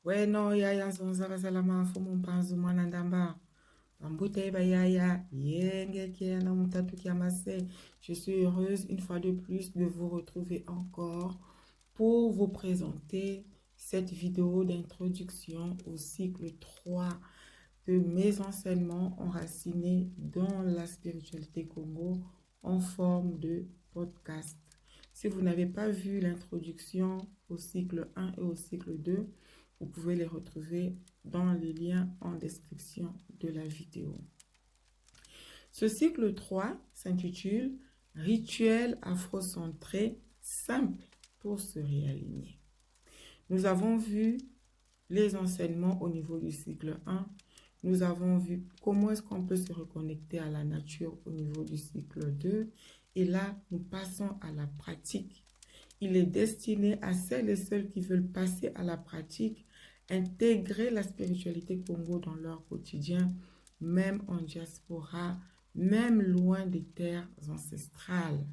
Ouais, non, yaya zonzara salama fumu mpanzu mwana ndamba. Ambuta eba yaya, yenge kiana mutatu kiamase. Je suis heureuse une fois de plus de vous retrouver encore pour vous présenter cette vidéo d'introduction au cycle 3 de mes enseignements enracinés dans la spiritualité Congo en forme de podcast. Si vous n'avez pas vu l'introduction au cycle 1 et au cycle 2, vous pouvez les retrouver dans les liens en description de la vidéo. Ce cycle 3 s'intitule « Rituel afrocentré simple pour se réaligner ». Nous avons vu les enseignements au niveau du cycle 1. Nous avons vu comment est-ce qu'on peut se reconnecter à la nature au niveau du cycle 2. Et là, nous passons à la pratique. Il est destiné à celles et ceux qui veulent passer à la pratique, intégrer la spiritualité Congo dans leur quotidien, même en diaspora, même loin des terres ancestrales.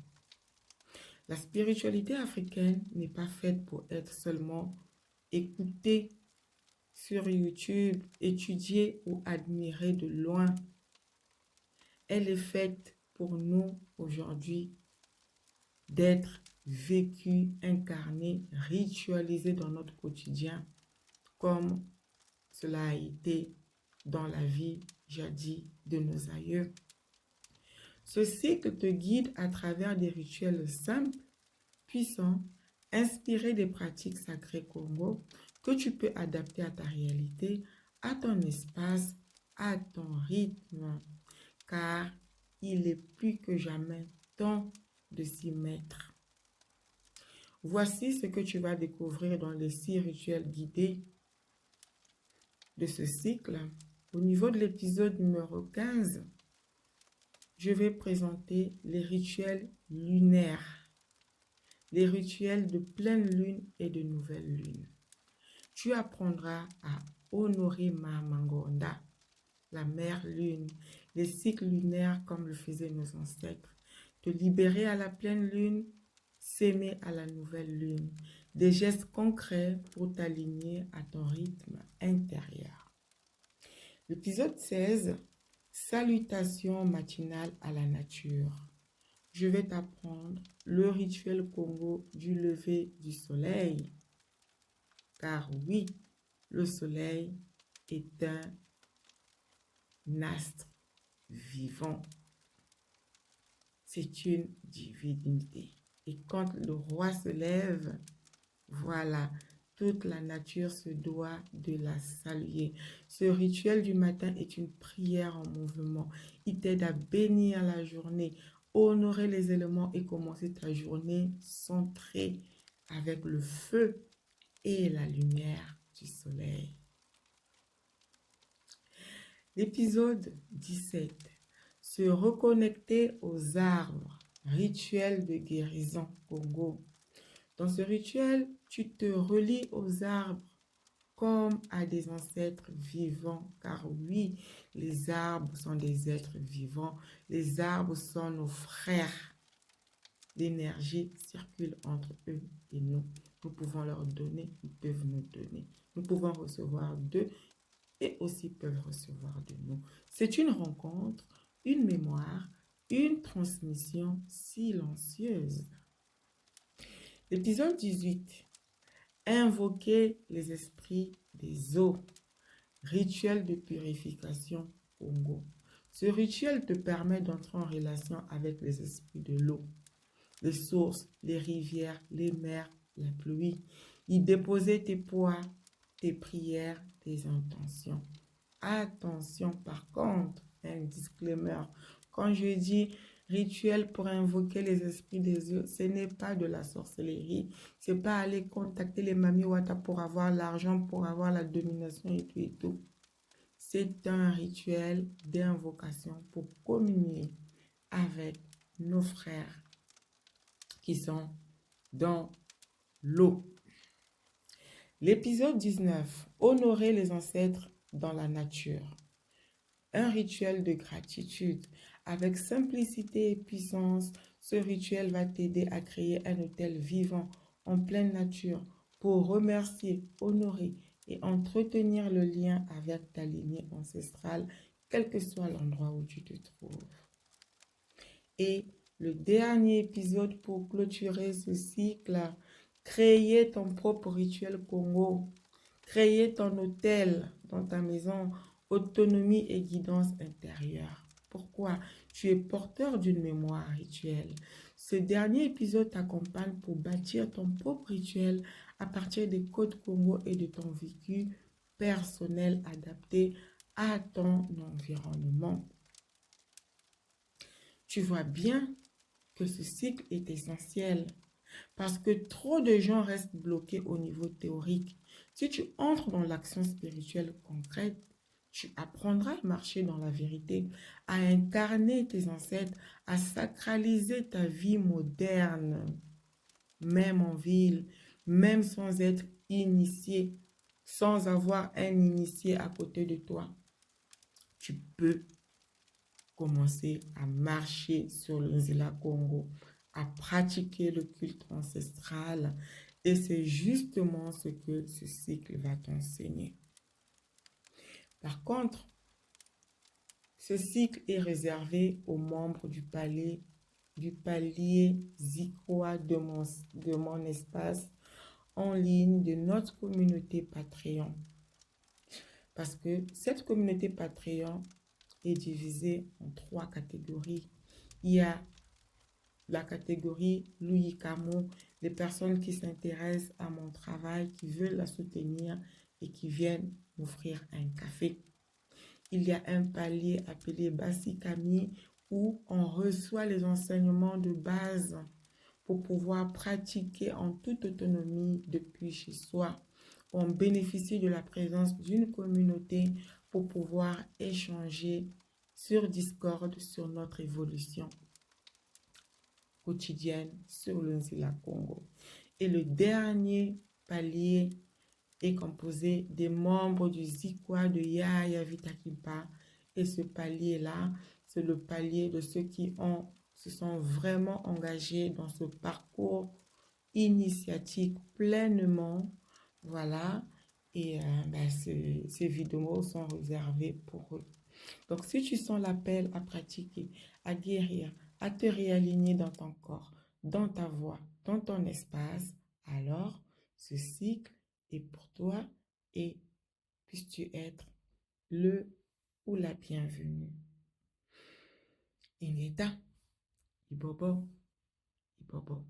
La spiritualité africaine n'est pas faite pour être seulement écoutée sur YouTube, étudiée ou admirée de loin. Elle est faite pour nous aujourd'hui d'être vécue, incarnée, ritualisée dans notre quotidien, comme cela a été dans la vie jadis de nos aïeux. Ce cycle te guide à travers des rituels simples, puissants, inspirés des pratiques sacrées Congo, que tu peux adapter à ta réalité, à ton espace, à ton rythme, car il est plus que jamais temps de s'y mettre. Voici ce que tu vas découvrir dans les 6 rituels guidés de ce cycle. Au niveau de l'épisode numéro 15, je vais présenter les rituels lunaires, les rituels de pleine lune et de nouvelle lune. Tu apprendras à honorer Mamangonda, la mère lune, les cycles lunaires comme le faisaient nos ancêtres, te libérer à la pleine lune, s'aimer à la nouvelle lune, des gestes concrets pour t'aligner à ton rythme intérieur. L'épisode 16, salutations matinales à la nature. Je vais t'apprendre le rituel Congo du lever du soleil. Car oui, le soleil est un astre vivant. C'est une divinité. Et quand le roi se lève, voilà, toute la nature se doit de la saluer. Ce rituel du matin est une prière en mouvement. Il t'aide à bénir la journée, honorer les éléments et commencer ta journée centrée avec le feu et la lumière du soleil. L'épisode 17. Se reconnecter aux arbres. Rituel de guérison Congo. Dans ce rituel, tu te relis aux arbres comme à des ancêtres vivants. Car oui, les arbres sont des êtres vivants. Les arbres sont nos frères. L'énergie circule entre eux et nous. Nous pouvons leur donner, ils peuvent nous donner. Nous pouvons recevoir d'eux et aussi peuvent recevoir de nous. C'est une rencontre, une mémoire, une transmission silencieuse. L'épisode 18. Invoquer les esprits des eaux. Rituel de purification Congo. Ce rituel te permet d'entrer en relation avec les esprits de l'eau, les sources, les rivières, les mers, la pluie. Y déposer tes poids, tes prières, tes intentions. Attention par contre, un disclaimer. Quand je dis rituel pour invoquer les esprits des eaux, ce n'est pas de la sorcellerie. Ce n'est pas aller contacter les Mami Wata pour avoir l'argent, pour avoir la domination et tout et tout. C'est un rituel d'invocation pour communier avec nos frères qui sont dans l'eau. L'épisode 19. Honorer les ancêtres dans la nature. Un rituel de gratitude. Avec simplicité et puissance, ce rituel va t'aider à créer un hôtel vivant en pleine nature pour remercier, honorer et entretenir le lien avec ta lignée ancestrale, quel que soit l'endroit où tu te trouves. Et le dernier épisode pour clôturer ce cycle, créer ton propre rituel Congo, créer ton hôtel dans ta maison, autonomie et guidance intérieure. Pourquoi? Tu es porteur d'une mémoire rituelle. Ce dernier épisode t'accompagne pour bâtir ton propre rituel à partir des codes Congo et de ton vécu personnel adapté à ton environnement. Tu vois bien que ce cycle est essentiel parce que trop de gens restent bloqués au niveau théorique. Si tu entres dans l'action spirituelle concrète, tu apprendras à marcher dans la vérité, à incarner tes ancêtres, à sacraliser ta vie moderne, même en ville, même sans être initié, sans avoir un initié à côté de toi. Tu peux commencer à marcher sur le Nzela Congo, à pratiquer le culte ancestral. Et c'est justement ce que ce cycle va t'enseigner. Par contre, ce cycle est réservé aux membres du palier Zikoa de mon espace en ligne de notre communauté Patreon. Parce que cette communauté Patreon est divisée en 3 catégories. Il y a la catégorie Louis Camo, les personnes qui s'intéressent à mon travail, qui veulent la soutenir et qui viennent m'offrir un café. Il y a un palier appelé Bassi Kami où on reçoit les enseignements de base pour pouvoir pratiquer en toute autonomie depuis chez soi. On bénéficie de la présence d'une communauté pour pouvoir échanger sur Discord sur notre évolution quotidienne sur le Nzela Congo. Et le dernier palier est composé des membres du Zikwa de Yaya Vitakimpa. Et ce palier-là, c'est le palier de ceux qui se sont vraiment engagés dans ce parcours initiatique pleinement. Voilà. Et ces vidéos sont réservées pour eux. Donc, si tu sens l'appel à pratiquer, à guérir, à te réaligner dans ton corps, dans ta voix, dans ton espace, alors ce cycle est pour toi et puisses-tu être le ou la bienvenue. Ingeta, ibobo, ibobo.